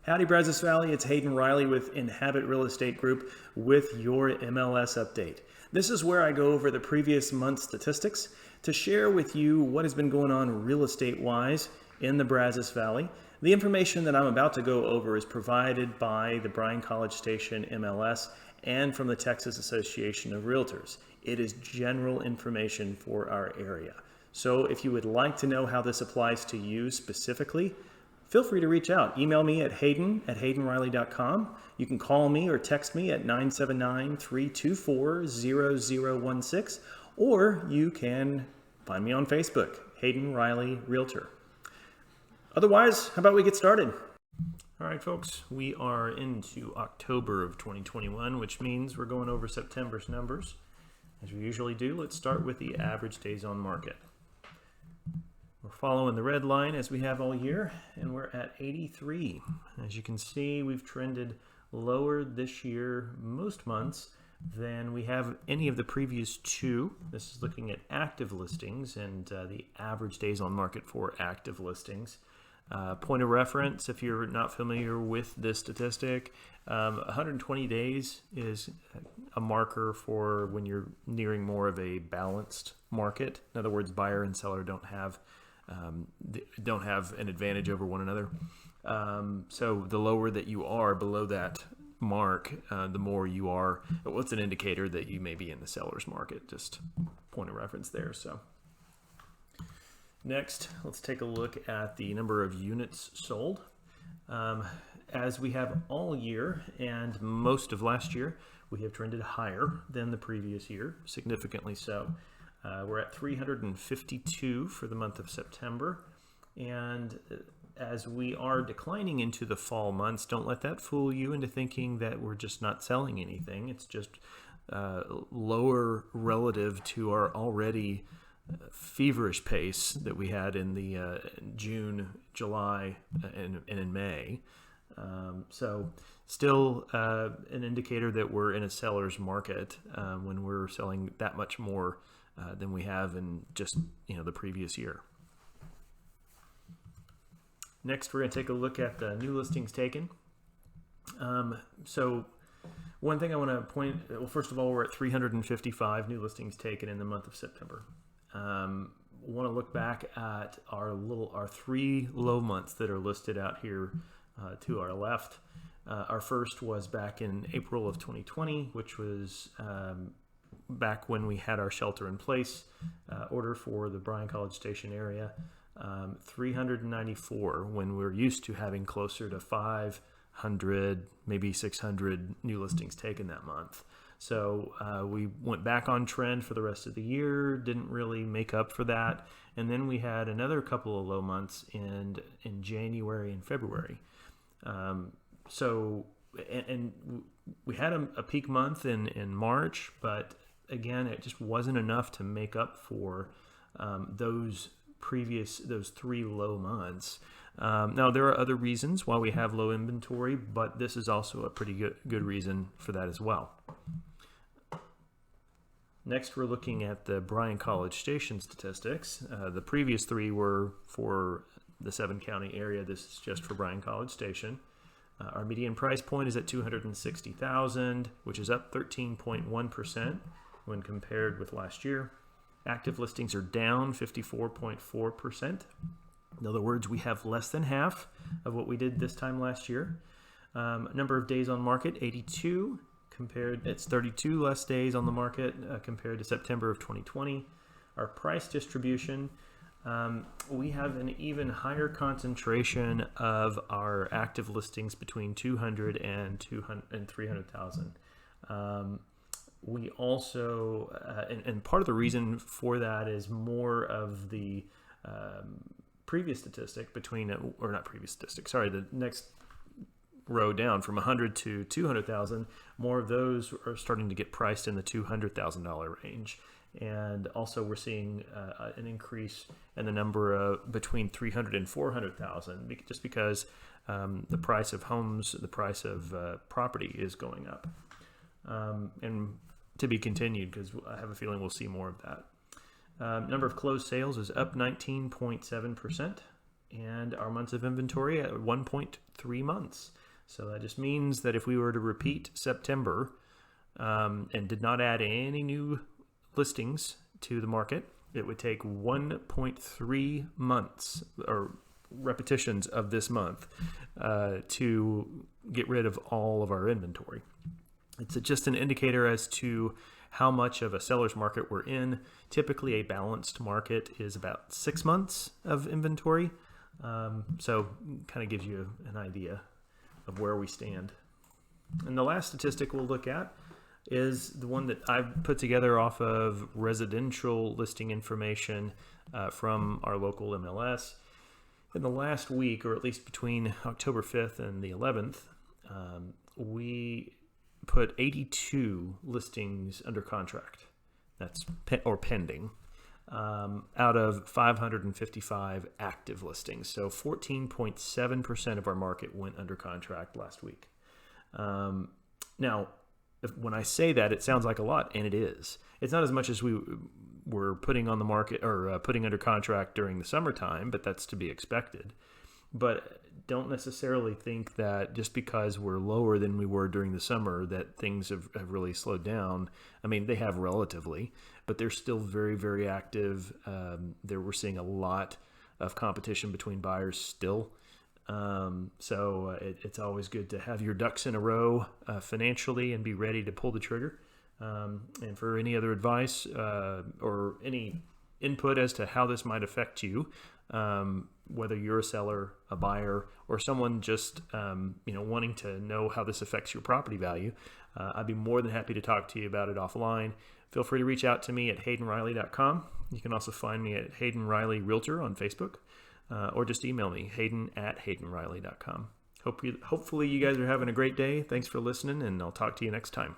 Howdy, Brazos Valley. It's Hayden Riley with Inhabit Real Estate Group with your MLS update. This is where I go over the previous month's statistics to share with you what has been going on real estate-wise in the Brazos Valley. The information that I'm about to go over is provided by the Bryan College Station MLS and from the Texas Association of Realtors. It is general information for our area. So if you would like to know how this applies to you specifically, feel free to reach out. Email me at hayden@haydenriley.com. You can call me or text me at 979-324-0016, or you can find me on Facebook, Hayden Riley Realtor. Otherwise, how about we get started? All right, folks, we are into October of 2021, which means we're going over September's numbers. As we usually do, let's start with the average days on market. We're following the red line as we have all year, and we're at 83. As you can see, we've trended lower this year most months than we have any of the previous two. This is looking at active listings and the average days on market for active listings. Point of reference, if you're not familiar with this statistic, 120 days is a marker for when you're nearing more of a balanced market. In other words, buyer and seller don't have an advantage over one another. So the lower that you are below that mark, the more you are. What's an indicator that you may be in the seller's market? Just point of reference there. So next, let's take a look at the number of units sold. As we have all year and most of last year, we have trended higher than the previous year, significantly so. We're at 352 for the month of September, and as we are declining into the fall months, don't let that fool you into thinking that we're just not selling anything. It's just lower relative to our already feverish pace that we had in the June, July, and in May. So still an indicator that we're in a seller's market when we're selling that much more than we have in just the previous year. Next, we're going to take a look at the new listings taken. So one thing I want to well, first of all, we're at 355 new listings taken in the month of September. Want to look back at our three low months that are listed out here to our left. Our first was back in April of 2020, which was back when we had our shelter-in-place order for the Bryan College Station area. 394 when we're used to having closer to 500, maybe 600 new listings taken that month. So we went back on trend for the rest of the year, didn't really make up for that. And then we had another couple of low months in January and February. And we had a peak month in March, but again, it just wasn't enough to make up for those three low months. Now, there are other reasons why we have low inventory, but this is also a pretty good reason for that as well. Next, we're looking at the Bryan College Station statistics. The previous three were for the 7-county area. This is just for Bryan College Station. Our median price point is at $260,000, which is up 13.1% when compared with last year. Active listings are down 54.4%. In other words, we have less than half of what we did this time last year. Number of days on market, 82. It's 32 less days on the market compared to September of 2020. Our price distribution, we have an even higher concentration of our active listings between 200 and 300,000. We also, and part of the reason for that is more of the previous statistic the next row down from 100 to 200,000, more of those are starting to get priced in the $200,000 range. And also we're seeing an increase in the number of between 300 and 400,000, just because the price of homes, the price of property is going up. And to be continued, because I have a feeling we'll see more of that. Number of closed sales is up 19.7%. and our months of inventory at 1.3 months. So that just means that if we were to repeat September and did not add any new listings to the market, it would take 1.3 months or repetitions of this month to get rid of all of our inventory. It's just an indicator as to how much of a seller's market we're in. Typically, a balanced market is about 6 months of inventory. So kind of gives you an idea of where we stand. And the last statistic we'll look at is the one that I've put together off of residential listing information from our local MLS. In the last week, or at least between October 5th and the 11th, we put 82 listings under contract. That's pending. Out of 555 active listings. So 14.7% of our market went under contract last week. Now, when I say that, it sounds like a lot, and it is. It's not as much as we were putting on the market or putting under contract during the summertime, but that's to be expected. But don't necessarily think that just because we're lower than we were during the summer that things have really slowed down. I mean, they have relatively, but they're still very, very active. We're seeing a lot of competition between buyers still. So it's always good to have your ducks in a row financially and be ready to pull the trigger. And for any other advice or any input as to how this might affect you, whether you're a seller, a buyer, or someone just wanting to know how this affects your property value, I'd be more than happy to talk to you about it offline. Feel free to reach out to me at haydenriley.com. You can also find me at Hayden Riley Realtor on Facebook, or just email me, hayden@haydenriley.com. Hopefully you guys are having a great day. Thanks for listening, and I'll talk to you next time.